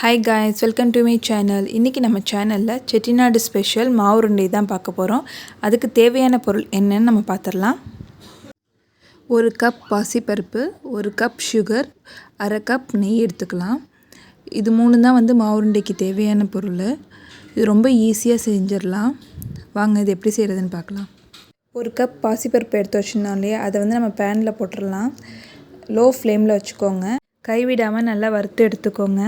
Hi guys, welcome to my channel. இன்னைக்கு நம்ம சேனல்ல செட்டிநாடு ஸ்பெஷல் மாவு உருண்டை தான் பார்க்க போறோம். அதுக்கு தேவையான பொருள் என்னன்னு நம்ம பார்த்தறலாம். 1 கப் பாசிப்பருப்பு, 1 கப் sugar, 1/2 கப் நெய் எடுத்துக்கலாம். இது மூணு தான் வந்து மாவு உருண்டைக்கு தேவையான பொருள். இது ரொம்ப ஈஸியா செஞ்சிரலாம். வாங்க இது எப்படி செய்யறதுன்னு பார்க்கலாம். 1 கப் பாசிப்பருப்பு எடுத்து வச்சிருந்தோம்லையே அதை வந்து நம்ம panல போட்டுறலாம். லோ ஃப்ளேம்ல வச்சுக்கோங்க. கைவிடாம நல்லா வறுத்து எடுத்துக்கோங்க.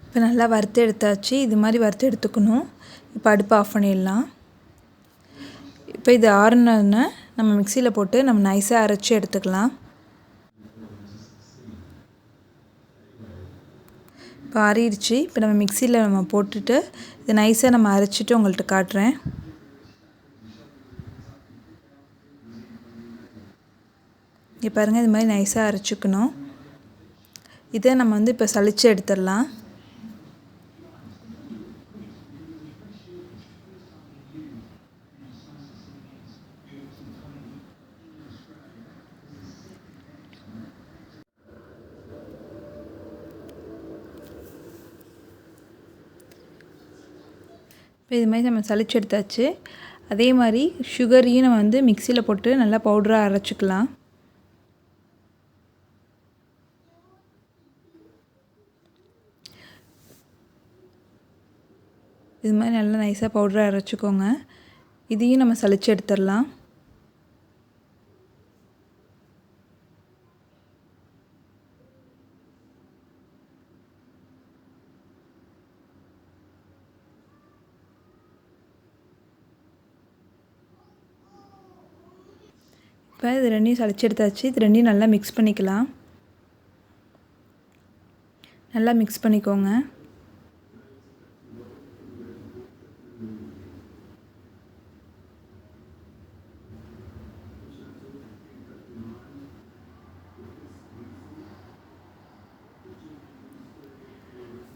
இப்போ நல்லா வறுத்து எடுத்தாச்சு. இது மாதிரி வறுத்து எடுத்துக்கணும். இப்போ அடுப்பை ஆஃப் பண்ணிடலாம். இப்போ இது ஆறுனோடனே நம்ம மிக்சியில் போட்டு நம்ம நைஸாக அரைச்சி எடுத்துக்கலாம். இப்போ ஆறிடுச்சு. இப்போ நம்ம மிக்சியில் நம்ம போட்டுட்டு இதை நைஸாக நம்ம அரைச்சிட்டு உங்கள்கிட்ட காட்டுறேன். இங்கே பாருங்கள், இது மாதிரி நைஸாக அரைச்சிக்கணும். இதை நம்ம வந்து இப்போ சலிச்சு எடுத்துடலாம். இப்போ இது மாதிரி நம்ம சலிச்சு எடுத்தாச்சு. அதே மாதிரி சுகரையும் நம்ம வந்து மிக்சியில் போட்டு நல்லா பவுடராக அரைச்சிக்கலாம். இது மாதிரி நல்லா நைஸாக பவுடராக அரைச்சிக்கோங்க. இதையும் நம்ம சலிச்சு எடுத்துடலாம். இப்போ இது ரெண்டையும் சலிச்சு எடுத்தாச்சு. இது ரெண்டையும் நல்லா மிக்ஸ் பண்ணிக்கலாம். நல்லா மிக்ஸ் பண்ணிக்கோங்க.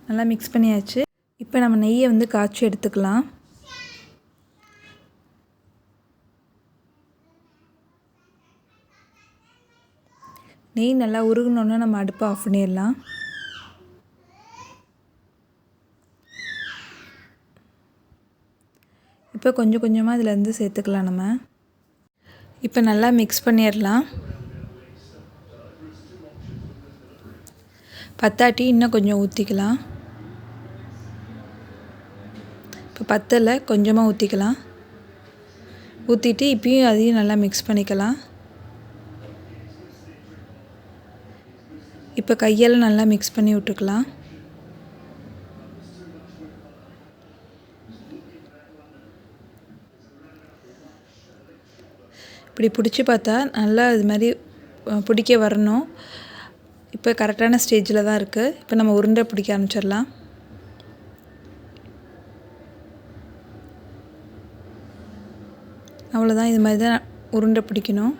நல்லா மிக்ஸ் பண்ணியாச்சு. இப்போ நம்ம நெய்யை வந்து காய்ச்சி எடுத்துக்கலாம். நெய் நல்லா உருகுனோன்னா நம்ம அடுப்பை ஆஃப் பண்ணிடலாம். இப்போ கொஞ்சம் கொஞ்சமாக இதிலேருந்து சேர்த்துக்கலாம். நம்ம இப்போ நல்லா மிக்ஸ் பண்ணிடலாம். பத்தாட்டி இன்னும் கொஞ்சம் ஊற்றிக்கலாம். இப்போ பத்தலை, கொஞ்சமாக ஊற்றிக்கலாம். ஊற்றிட்டு இப்பயும் அதையும் நல்லா மிக்ஸ் பண்ணிக்கலாம். இப்போ கையால் நல்லா மிக்ஸ் பண்ணி விட்டுக்கலாம். இப்படி பிடிச்சி பார்த்தா நல்லா இது மாதிரி பிடிக்க வரணும். இப்போ கரெக்டான ஸ்டேஜில் தான் இருக்குது. இப்போ நம்ம உருண்டை பிடிக்க ஆரம்பிச்சிடலாம். அவ்வளோதான், இது மாதிரி தான் உருண்டை பிடிக்கணும்.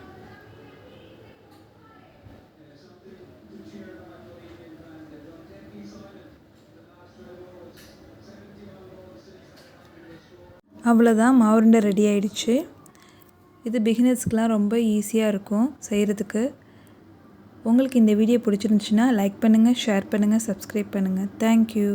அவ்வளோதான், மாவு உருண்டை ரெடி ஆயிடுச்சு. இது பிகினர்ஸ்க்கெலாம் ரொம்ப ஈஸியாக இருக்கும் செய்கிறதுக்கு. உங்களுக்கு இந்த வீடியோ பிடிச்சிருந்துச்சுன்னா லைக் பண்ணுங்கள், ஷேர் பண்ணுங்கள், சப்ஸ்கிரைப் பண்ணுங்கள். தேங்க்யூ.